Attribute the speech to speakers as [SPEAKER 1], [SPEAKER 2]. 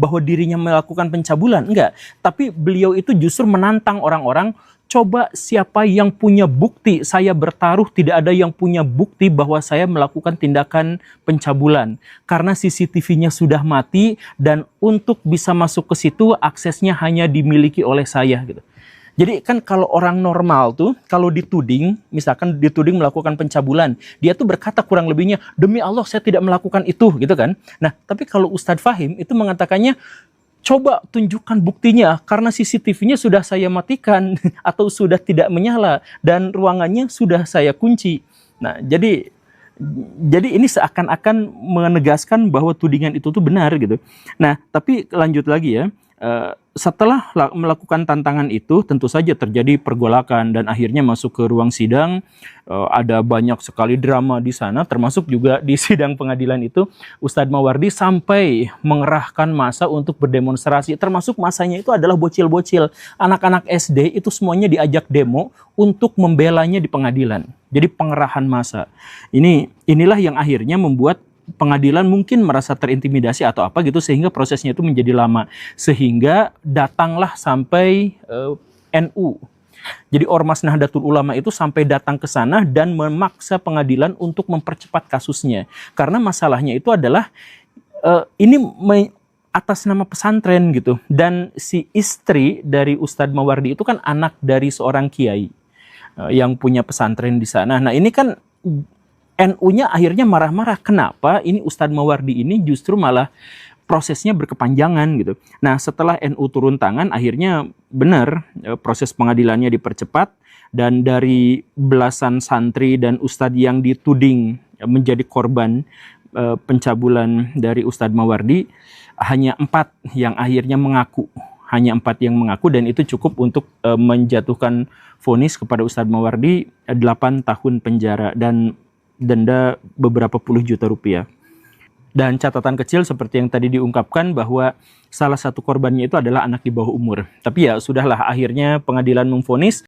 [SPEAKER 1] bahwa dirinya melakukan pencabulan, enggak. Tapi beliau itu justru menantang orang-orang, coba siapa yang punya bukti, saya bertaruh tidak ada yang punya bukti bahwa saya melakukan tindakan pencabulan. Karena CCTV-nya sudah mati dan untuk bisa masuk ke situ aksesnya hanya dimiliki oleh saya gitu. Jadi kan kalau orang normal tuh, kalau dituding, misalkan dituding melakukan pencabulan, dia tuh berkata kurang lebihnya, demi Allah saya tidak melakukan itu, gitu kan. Nah, tapi kalau Ustadz Fahim itu mengatakannya, coba tunjukkan buktinya, karena CCTV-nya sudah saya matikan, atau sudah tidak menyala, dan ruangannya sudah saya kunci. Nah, jadi ini seakan-akan menegaskan bahwa tudingan itu tuh benar, gitu. Nah, tapi lanjut lagi ya. Setelah melakukan tantangan itu tentu saja terjadi pergolakan dan akhirnya masuk ke ruang sidang. Ada banyak sekali drama di sana, termasuk juga di sidang pengadilan itu Ustadz Mawardi sampai mengerahkan massa untuk berdemonstrasi, termasuk massanya itu adalah bocil-bocil, anak-anak SD itu semuanya diajak demo untuk membelanya di pengadilan. Jadi pengerahan massa inilah yang akhirnya membuat pengadilan mungkin merasa terintimidasi atau apa gitu, sehingga prosesnya itu menjadi lama, sehingga datanglah sampai NU. Jadi Ormas Nahdlatul Ulama itu sampai datang ke sana dan memaksa pengadilan untuk mempercepat kasusnya, karena masalahnya itu adalah ini atas nama pesantren gitu, dan si istri dari Ustadz Mawardi itu kan anak dari seorang kiai yang punya pesantren di sana. Nah ini kan NU-nya akhirnya marah-marah, kenapa ini Ustadz Mawardi ini justru malah prosesnya berkepanjangan gitu. Nah setelah NU turun tangan, akhirnya benar proses pengadilannya dipercepat, dan dari belasan santri dan ustadz yang dituding menjadi korban pencabulan dari Ustadz Mawardi, hanya 4 yang akhirnya mengaku. Hanya 4 yang mengaku, dan itu cukup untuk menjatuhkan vonis kepada Ustadz Mawardi 8 tahun penjara dan denda beberapa puluh juta rupiah. Dan catatan kecil seperti yang tadi diungkapkan bahwa salah satu korbannya itu adalah anak di bawah umur. Tapi ya sudahlah, akhirnya pengadilan memvonis